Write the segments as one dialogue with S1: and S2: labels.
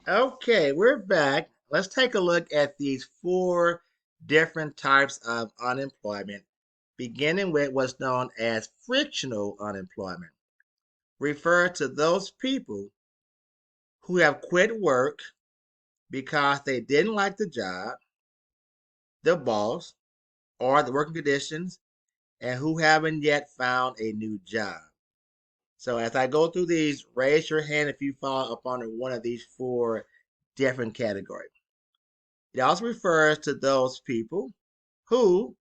S1: Okay, we're back. Let's take a look at these four different types of unemployment, beginning with what's known as frictional unemployment. Refer to those people who have quit work because they didn't like the job, the boss, or the working conditions, and who haven't yet found a new job. So as I go through these, raise your hand if you fall upon one of these four different categories. It also refers to those people who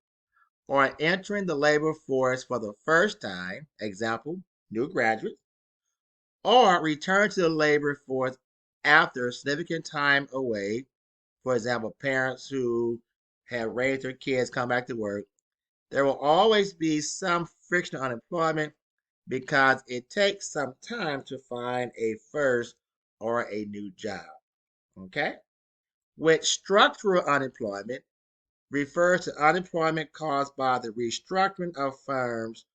S1: are entering the labor force for the first time, example, new graduates, or return to the labor force after significant time away, for example, parents who have raised their kids come back to work. There will always be some frictional unemployment because it takes some time to find a first or a new job. Okay? With structural unemployment, refers to unemployment caused by the restructuring of firms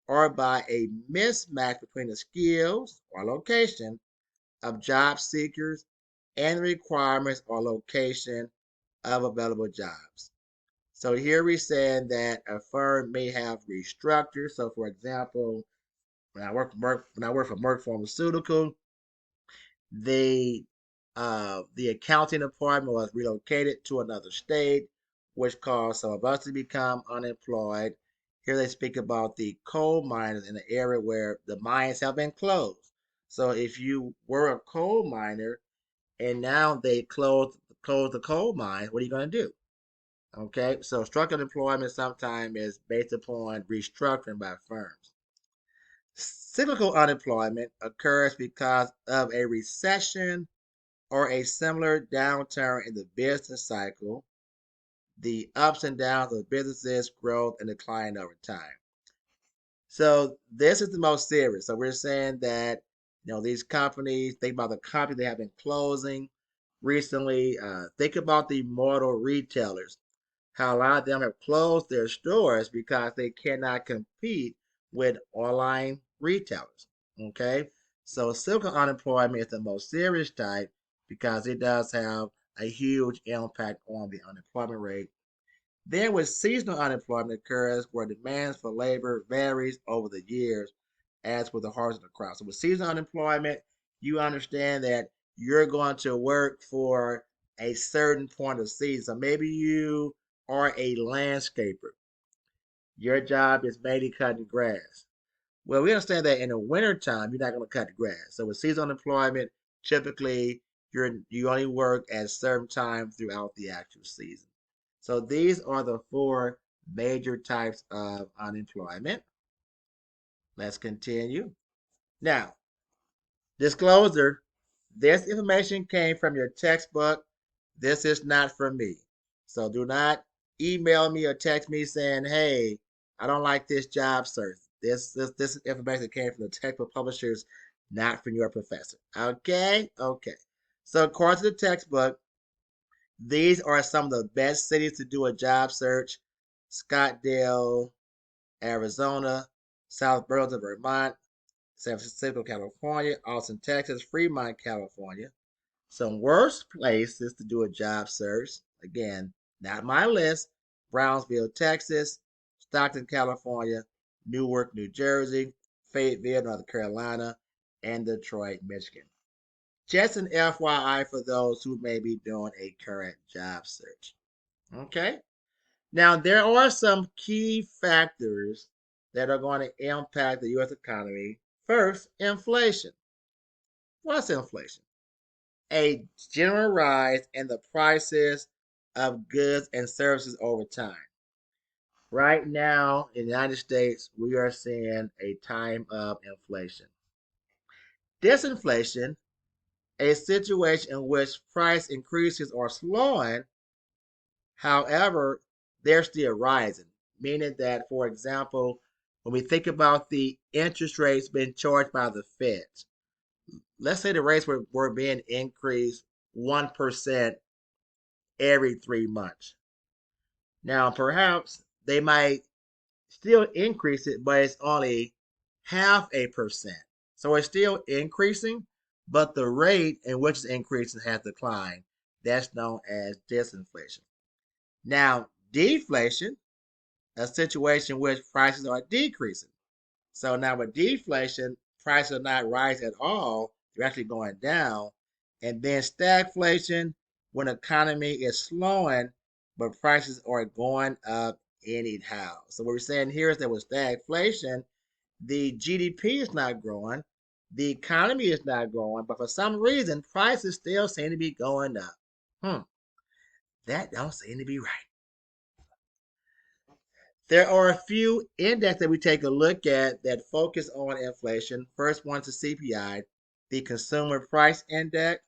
S1: or by a mismatch between the skills or location of job seekers and the requirements or location of available jobs. So here we're saying that a firm may have restructured. So, for example, when I work for Merck Pharmaceutical, the accounting department was relocated to another state, which caused some of us to become unemployed. Here they speak about the coal miners in the area where the mines have been closed. So if you were a coal miner and now they close the coal mine, what are you going to do? Okay, so structured employment sometimes is based upon restructuring by firms. Cyclical unemployment occurs because of a recession or a similar downturn in the business cycle, the ups and downs of businesses' growth and decline over time. So this is the most serious. So we're saying that these companies, think about the companies they have been closing recently. Think about the mortal retailers. How a lot of them have closed their stores because they cannot compete with online retailers. Okay, so cyclical unemployment is the most serious type because it does have a huge impact on the unemployment rate. Then with seasonal unemployment occurs where demands for labor varies over the years as with the harvest of the crop. So with seasonal unemployment, you understand that you're going to work for a certain point of season. So maybe you are a landscaper. Your job is mainly cutting grass. Well, we understand that in the wintertime, you're not going to cut the grass. So with seasonal unemployment, typically you only work at a certain time throughout the actual season. So these are the four major types of unemployment. Let's continue. Now, disclosure, this information came from your textbook. This is not from me. So do not email me or text me saying, hey, I don't like this job search. This information came from the textbook publishers, not from your professor. Okay? Okay. So according to the textbook, these are some of the best cities to do a job search. Scottsdale, Arizona, South Burlington, Vermont, San Francisco, California, Austin, Texas, Fremont, California. Some worse places to do a job search. Again, not my list. Brownsville, Texas, Stockton, California, Newark, New Jersey, Fayetteville, North Carolina, and Detroit, Michigan. Just an FYI for those who may be doing a current job search. Okay? Now, there are some key factors that are going to impact the U.S. economy. First, inflation. What's inflation? A general rise in the prices of goods and services over time. Right now, in the United States, we are seeing a time of inflation. Disinflation, a situation in which price increases are slowing, however, they're still rising. Meaning that, for example, when we think about the interest rates being charged by the Fed, let's say the rates were being increased 1% every 3 months. Now, perhaps they might still increase it, but it's only half a percent. So it's still increasing, but the rate in which it's increasing has declined. That's known as disinflation. Now, deflation, a situation in which prices are decreasing. So now with deflation, prices are not rising at all, they're actually going down. And then stagflation, when the economy is slowing, but prices are going up anyhow. So what we're saying here is that with stagflation, the GDP is not growing, the economy is not growing, but for some reason, prices still seem to be going up. Hmm, that don't seem to be right. There are a few indexes that we take a look at that focus on inflation. First one's the CPI, the Consumer Price Index.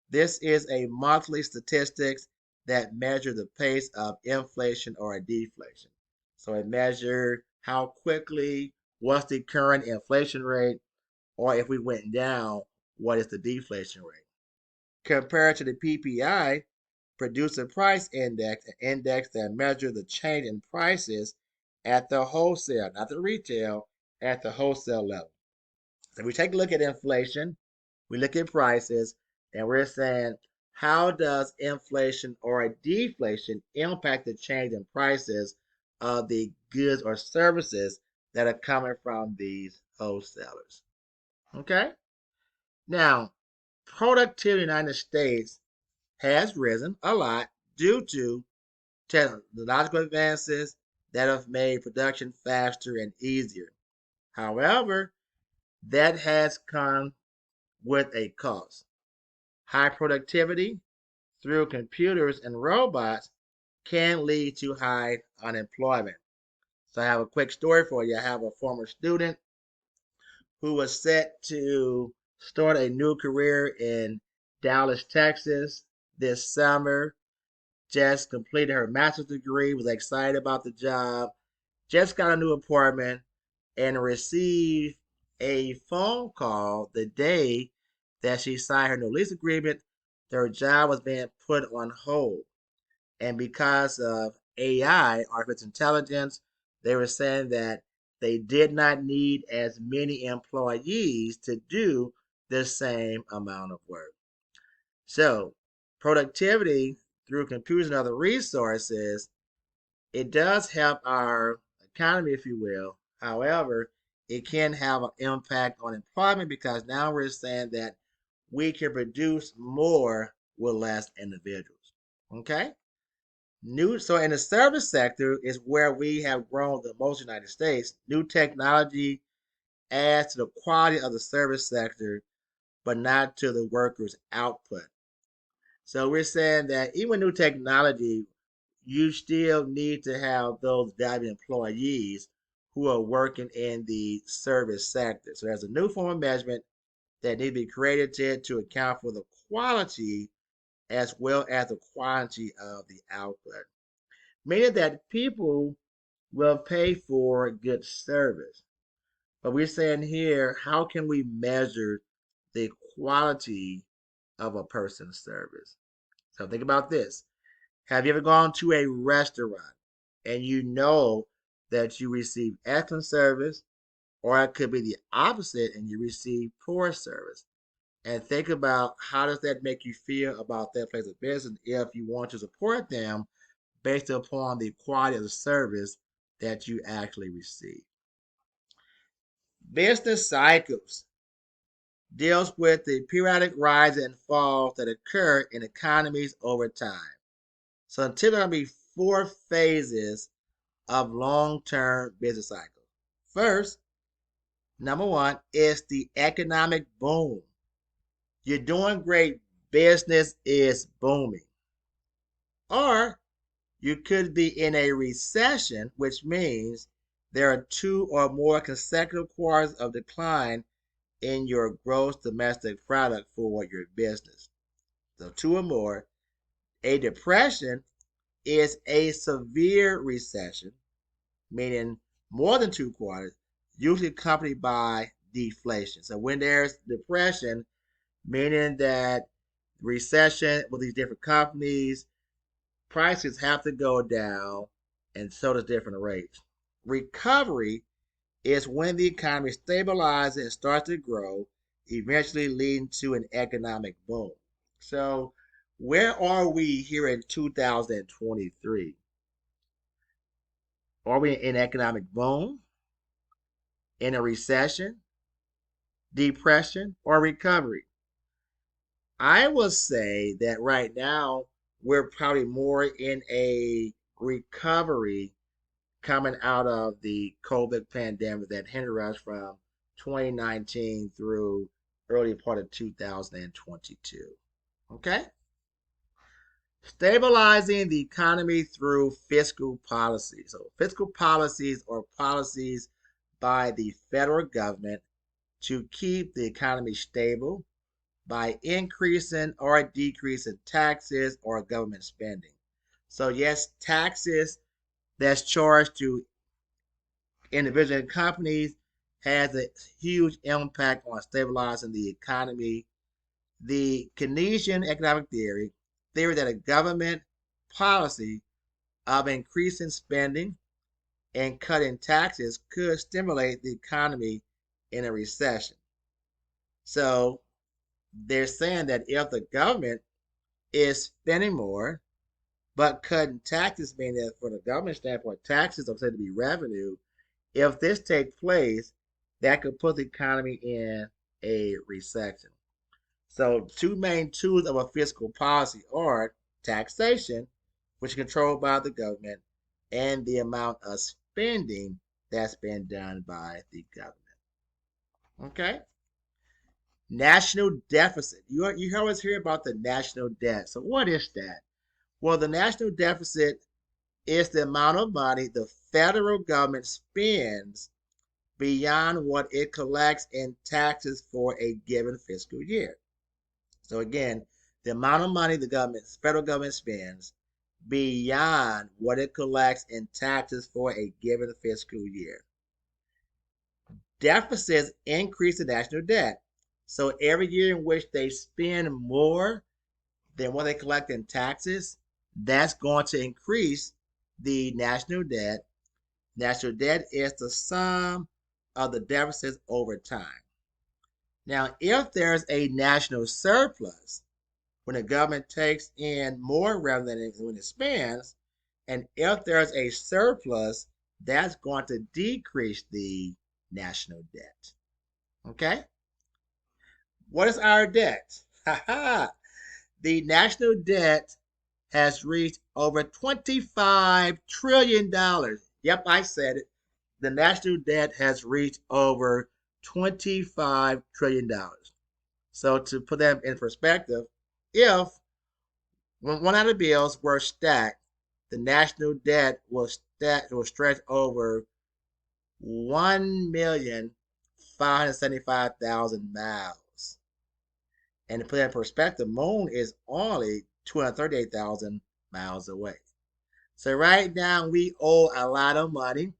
S1: This is a monthly statistics that measure the pace of inflation or deflation. So it measures how quickly, what's the current inflation rate, or if we went down, what is the deflation rate. Compared to the PPI, Producer Price Index, an index that measures the change in prices at the wholesale, not the retail, at the wholesale level. So we take a look at inflation, we look at prices, and we're saying how does inflation or deflation impact the change in prices of the goods or services that are coming from these wholesalers. Okay? Now, productivity in the United States has risen a lot due to technological advances that have made production faster and easier. However, that has come with a cost. High productivity through computers and robots can lead to high unemployment. So I have a quick story for you. I have a former student who was set to start a new career in Dallas, Texas this summer. Just completed her master's degree, was excited about the job, just got a new apartment, and received a phone call the day that she signed her new lease agreement. Her job was being put on hold. And because of AI, artificial intelligence, they were saying that they did not need as many employees to do the same amount of work. So, productivity through computers and other resources, it does help our economy, if you will. However, it can have an impact on employment because now we're saying that we can produce more with less individuals. Okay? So in the service sector is where we have grown the most in the United States. New technology adds to the quality of the service sector, but not to the workers' output. So we're saying that even new technology, you still need to have those valuable employees who are working in the service sector. So there's a new form of measurement that needs to be created to account for the quality as well as the quantity of the output. Meaning that people will pay for good service. But we're saying here, how can we measure the quality of a person's service? So think about this. Have you ever gone to a restaurant and you know that you receive excellent service, or it could be the opposite and you receive poor service? And think about how does that make you feel about that place of business if you want to support them based upon the quality of the service that you actually receive. Business cycles deals with the periodic rise and falls that occur in economies over time. So until there will be four phases of long-term business cycles. First, number one is the economic boom. You're doing great, business is booming. Or you could be in a recession, which means there are two or more consecutive quarters of decline in your gross domestic product for your business. So, two or more. A depression is a severe recession, meaning more than two quarters, usually accompanied by deflation. So, when there's depression, meaning that recession with these different companies, prices have to go down, and so does different rates. Recovery is when the economy stabilizes and starts to grow, eventually leading to an economic boom. So, where are we here in 2023? Are we in economic boom, in a recession, depression, or recovery? I will say that right now we're probably more in a recovery coming out of the COVID pandemic that hindered us from 2019 through early part of 2022. Okay? Stabilizing the economy through fiscal policies. So, fiscal policies are policies by the federal government to keep the economy stable by increasing or decreasing taxes or government spending. So, yes, taxes that's charged to individual companies has a huge impact on stabilizing the economy. The Keynesian economic theory that a government policy of increasing spending and cutting taxes could stimulate the economy in a recession. So they're saying that if the government is spending more but cutting taxes, meaning that from the government standpoint, taxes are said to be revenue. If this takes place, that could put the economy in a recession. So, two main tools of a fiscal policy are taxation, which is controlled by the government, and the amount of spending that's been done by the government. Okay? National deficit. You always hear about the national debt. So, what is that? Well, the national deficit is the amount of money the federal government spends beyond what it collects in taxes for a given fiscal year. So again, the amount of money the federal government spends beyond what it collects in taxes for a given fiscal year. Deficits increase the national debt. So every year in which they spend more than what they collect in taxes, that's going to increase the national debt. National debt is the sum of the deficits over time. Now, if there's a national surplus, when the government takes in more revenue than when it spends, and if there's a surplus, that's going to decrease the national debt. Okay? What is our debt? The national debt has reached over $25 trillion. Yep, I said it. The national debt has reached over $25 trillion. So to put that in perspective, if one of the bills were stacked, the national debt will stretch over 1,575,000 miles. And to put that in perspective, the moon is only 238,000 miles away. So right now we owe a lot of money.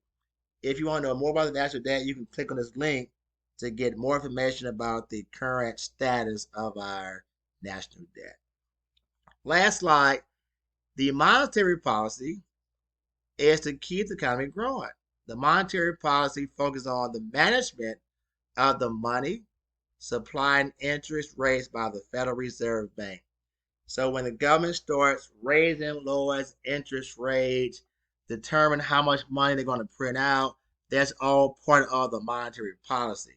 S1: If you want to know more about the national debt, you can click on this link to get more information about the current status of our national debt. Last slide. The monetary policy is to keep the economy growing. The monetary policy focuses on the management of the money, supply, and interest rates by the Federal Reserve Bank. So when the government starts raising, lowering interest rates, determine how much money they're going to print out, that's all part of the monetary policy.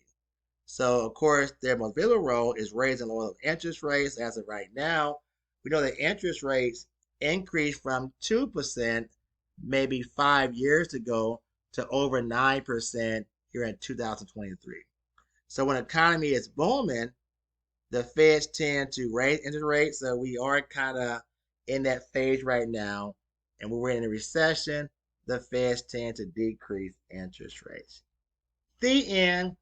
S1: So, of course, their most visible role is raising lower interest rates. As of right now, we know that interest rates increased from 2% maybe 5 years ago to over 9% here in 2023. So when the economy is booming, the Feds tend to raise interest rates. So we are kind of in that phase right now. And when we're in a recession, the Feds tend to decrease interest rates. The end.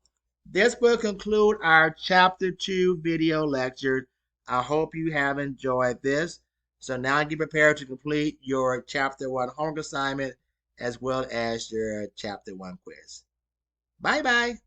S1: This will conclude our Chapter 2 video lecture. I hope you have enjoyed this. So now get prepared to complete your Chapter 1 homework assignment as well as your Chapter 1 quiz. Bye-bye.